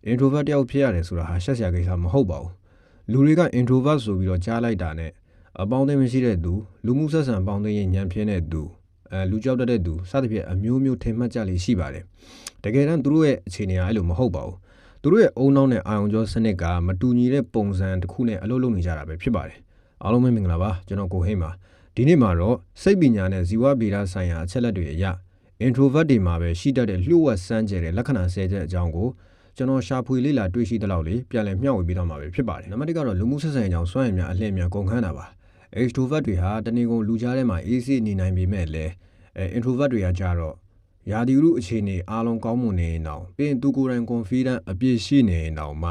introvert တယောက်ဖြစ်ရတယ်ဆိုတာဟာရှက်စရာကိစ္စမဟုတ်ပါဘူးလူတွေက introvert ဆိုပြီးတော့ကြားလိုက်တာနဲ့အပေါင်းအသင်းမရှိတဲ့သူလူမှုဆက်ဆံပေါင်းသင်းရေးဉာဏ်ဖြင်းတဲ့သူလူကြောက်တတ်တဲ့သူစသဖြင့်အမျိုးမျိုးထင်မှတ်ကြလိမ့်ရှိပါတယ်တကယ်တမ်းသူတို့ရဲ့အခြေအနေကအဲ့လိုမဟုတ်ပါဘူးသူတို့ရဲ့အုံနောက်နဲ့အာရုံကြောစနစ်ကမတူညီတဲ့ပုံစံတစ်ခုနဲ့အလုပ်လုပ်နေကြတာပဲဖြစ်ပါတယ်အားလုံးပဲမင်္ဂလာပါကျွန်တော်ကိုဟိန်းပါဒီနေ့မှာတော့စိတ်ပညာနဲ့ဇီဝဗေဒဆိုင်ရာအချက်လက်တွေအရ introvert တွေမှာပဲရှိတတ်တဲ့လျှို့ဝှက်စမ်းကြဲတဲ့လက္ခဏာ10ချက်အကြောင်းကိုကျွန်တော်ရှာဖွေလေ့လာတွေ့ရှိသလောက်လေးပြန်လည်မျှဝေပေးတော့မှာပဲဖြစ်ပါတယ်နံပါတ်1ကတော့လူမှုဆက်ဆံရေးအကြောင်းစွမ်းရည်များအလှည့်များကုန်ခန်းတာပါ extrovert တွေဟာတနေ့ကုန်လူကြားထဲမှာအေးဆေးနေနိုင်ပေမဲ့လည်း introvert တွေကကြတော့ရာသီဥတုအခြေအနေအားလုံးကောင်းမွန်နေရင်တော့ပြီးရင်သူကိုယ်တိုင် confident အပြည့်ရှိနေရင်တော့မှ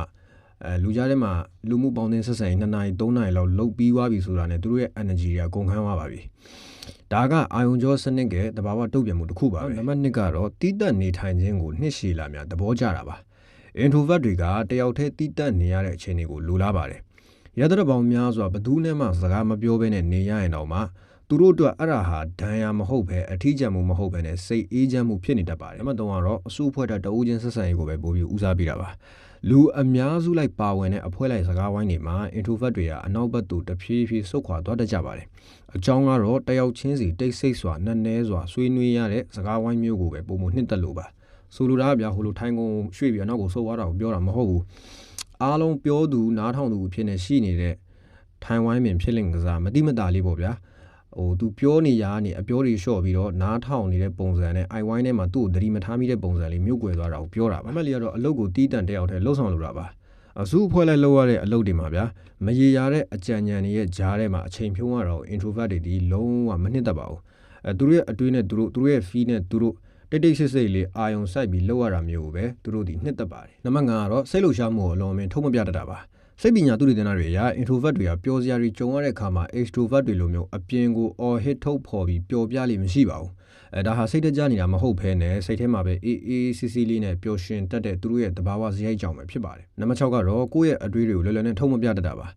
လူကြားထဲမှာလူမှုပေါင်းသင်းဆက်ဆံရေး2နာရီ3နာရီလောက်လုပ်ပြီးသွားပြီဆိုတာနဲ့သူတို့ရဲ့ energy တွေကကုန်ခန်းသွားပါပြီဒါကအာယုံကြောစနစ်ကတဘာဝတုတ်ပြန်မှုတစ်ခုပါပဲနံပါတ်2ကတော့တီးတက်နေထိုင်ခြင်းကိုနှစ်ရှည်လာများသဘောကျတာပါ introvert တွေကတယောက်တည်းတီးတက်နေရတဲ့အခြေအနေကိုလိုလားပါတယ်ရတဲ့ပေါင်းများစွာဘယ်သူနဲ့မှစကားမပြောဘဲနဲ့နေရရင်တော့မှသူတို့အတွက်အဲ့ဒါဟာဒဏ်ရာမဟုတ်ပဲအထီးကျန်မှုမဟုတ်ပဲနဲ့စိတ်အေးချမ်းမှုဖြစ်နေတတ်ပါတယ်နံပါတ်3ကတော့အစုအဖွဲ့တအူးချင်းဆက်ဆံရေးကိုပဲပို့ပြီးဦးစားပေးတာပါလူအများစုလိုက်ပါဝင်တဲ့အဖွဲ့လိုက်စကားဝိုင်းတွေမှာ introvert တွေကအနောက်ဘက်သို့တဖြည်းဖြည်းဆုတ်ခွာသွားတတ်ကြပါတယ်အကြောင်းကတော့တယောက်ချင်းစီတိတ်ဆိတ်စွာနက်နဲစွာဆွေးနွေးရတဲ့စကားဝိုင်းမျိုးကိုပဲပုံမနှစ်သက်လို့ပါဆိုလိုတာကဗျာဟိုလိုထိုင်ကုန်ရွှေ့ပြီးအနောက်ကိုဆုတ်သွားတာကိုပြောတာမဟုတ်ဘူးအားလုံးပြောသူနားထောင်သူဖြစ်နေရှိနေတဲ့ထိုင်ဝိုင်းပင်ဖြစ်လင့်ကစားမတိမတာလေးပေါ့ဗျာသူပြောနေရနေအပြောတွေလျှော့ပြီးတော့နားထောင်နေတဲ့ပုံစံနဲ့ i wine ထဲမှာသူ့ကိုသတိမထားမိတဲ့ပုံစံလေးမြို့ကွယ်သွားတာကိုပြောတာပါအမှတ်လေးကတော့အလုပ်ကိုတီးတန့်တယောက်တည်းလှုပ်ဆောင်လိုတာပါအစုအဖွဲ့လိုက်လုပ်ရတဲ့အလုပ်တွေမှာဗျာမရေရာတဲ့အကြံဉာဏ်တွေရဲ့ဂျားထဲမှာအချိန်ဖြုံးရတော့ introvert တွေဒီလုံးဝမနှစ်သက်ပါဘူးသူတို့ရဲ့အတွေးနဲ့သူတို့ရဲ့ feel နဲ့သူတို့တိတ်ဆိတ်လေးအာယုံစိုက်ပြီးလုပ်ရတာမျိုးကိုပဲသူတို့ဒီနှစ်သက်ပါတယ်နံပါတ်5ကတော့စိတ်လှုပ်ရှားမှုကိုအလွန်အမင်းထုံးမပြတတ်တာပါစိတ်ပညာသုတေသနတွေအရ introvert တွေကပျော်စရာတွေကြုံရတဲ့အခါမှာ extrovert တွေလိုမျိုးအပြင်ကိုအော်ဟစ်ထုတ်ဖော်ပြီးပျော်ပြလိမ့်မရှိပါဘူးဒါဟာစိတ်တကြနေတာမဟုတ်ဘဲနဲ့စိတ်ထဲမှာပဲအေးဆေးဆေးလေးနဲ့ပျော်ရွှင်တတ်တဲ့သူတို့ရဲ့သဘာဝစရိုက်ကြောင်ပဲဖြစ်ပါတယ်နံပါတ်6ကတော့ကိုယ့်ရဲ့အတွေးတွေကိုလွယ်လွယ်နဲ့ထုံးမပြတတ်တာပါ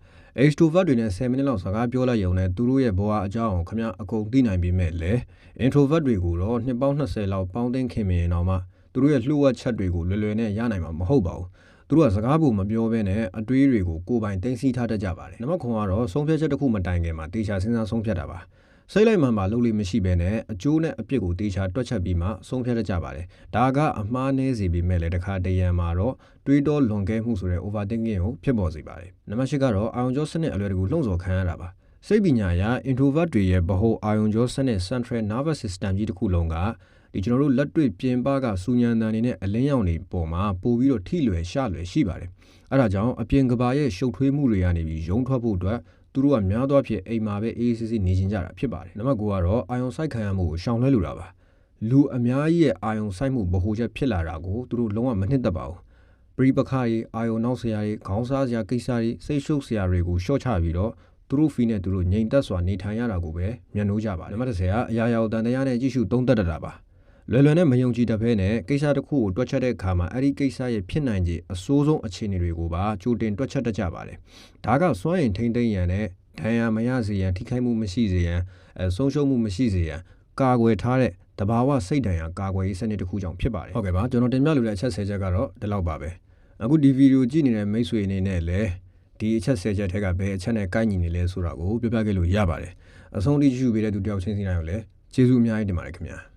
extrovert တွေနဲ့10မိနစ်လောက်စကားပြောလိုက်ရုံနဲ့သူတို့ရဲ့ဘဝအကြောင်းခင်ဗျအကုန်သိနိုင်ပေမဲ့လည်း introvert တွေကိုတော့နှစ်ပေါင်း20လောက်ပေါင်းသိမ်းခင်မြင်တော့မှသူတို့ရဲ့လှုပ်ဝက်ချက်တွေကိုလွယ်လွယ်နဲ့ရနိုင်မှာမဟုတ်ပါဘူးသူတို့ကစကားပုံမပြောဘဲနဲ့အတွေးတွေကိုကိုယ်ပိုင်သိသိထားတတ်ကြပါတယ်နံပါတ်9ကတော့ဆုံးဖြတ်ချက်တစ်ခုမတိုင်ခင်မှာတေချာစဉ်းစားဆုံးဖြတ်တာပါစိတ်လိုက်မှန်ပါလုပ်လို့မရှိဘဲနဲ့အကျိုးနဲ့အပြစ်ကိုတေချာတွက်ချက်ပြီးမှဆုံးဖြတ်တတ်ကြပါတယ်ဒါကအမှားနည်းစေပေမဲ့လည်းတစ်ခါတရံမှာတော့တွေးတောလွန်ကဲမှုဆိုတဲ့ overthinking ကိုဖြစ်ပေါ်စေပါတယ်နံပါတ်10ကတော့အာရုံကြောစနစ်အလွယ်တကူလှုံ့ဆော်ခံရတာပါစိတ်ပညာအရ introvert တွေရဲ့ဗဟိုအာရုံကြောစနစ် central nervous system ကြီးတစ်ခုလုံးကဒီကျွန်တော်တို့လက်တွေ့ပြင်ပကစူညံတန်နေနဲ့အလင်းရောင်တွေပေါ်မှာပို့ပြီးတော့ထိလွယ်ရှလွယ်ရှိပါတယ်အဲဒါကြောင့်အပြင်ကဘာရဲ့ရှုပ်ထွေးမှုတွေကနေပြီးရုံထွက်ဖို့အတွက်သူတို့ကများသောအားဖြင့်အိမ်မှာပဲအေးဆေးဆေးနေကြတာဖြစ်ပါတယ်နံပါတ်9ကတော့အာယုံစိုက်ခံရမှုကိုရှောင်လွှဲလိုတာပါလူအများကြီးရဲ့အာယုံစိုက်မှုဗဟိုချက်ဖြစ်လာတာကိုသူတို့လုံးဝမနှစ်သက်ပါဘူးပရိပခါတွေအာယုံနောက်ဆရာတွေခေါင်းစားစရာကိစ္စတွေစိတ်ရှုပ်စရာတွေကိုရှော့ချပြီးတော့သူတို့ဖီနဲ့သူတို့ငြိမ်သက်စွာနေထိုင်ရတာကိုပဲမျက်နှိုးကြပါတယ်နံပါတ်10ကအရာရာကိုတန်တရားနဲ့ကြည့်ရှုသုံးသပ်တတ်တာပါလွယ်လွယ်နဲ့မယုံကြည်တတ်ဘဲနဲ့ကိစ္စတစ်ခုကိုတွက်ချက်တဲ့အခါမှာအဲ့ဒီကိစ္စရဲ့ဖြစ်နိုင်ခြေအဆိုးဆုံးအခြေအနေတွေကိုပါကြိုတင်တွက်ချက်တတ်ကြပါတယ်ဒါကစွမ်းရင်ထိမ့်သိမ့်ရန်နဲ့ဒဏ်ရာမရစေရန်ထိခိုက်မှုမရှိစေရန်ဆုံးရှုံးမှုမရှိစေရန်ကာကွယ်ထားတဲ့တဘာဝစိတ်ဒဏ်ရာကာကွယ်ရေးစနစ်တစ်ခုကြောင့်ဖြစ်ပါတယ်ဟုတ်ကဲ့ပါကျွန်တော်တင်ပြလိုတဲ့အချက်10ချက်ကတော့ဒီလောက်ပါပဲအခုဒီဗီဒီယိုကြည့်နေတဲ့မိတ်ဆွေအနေနဲ့လည်းဒီအချက်10ချက်ထဲကဘယ်အချက်နဲ့ကိုက်ညီနေလဲဆိုတာကိုပြောပြခဲ့လို့ရပါတယ်အဆုံးထိကြည့်ပေးတဲ့သူတယောက်ချင်းစီတိုင်းကိုလည်းကျေးဇူးအများကြီးတင်ပါတယ်ခင်ဗျာ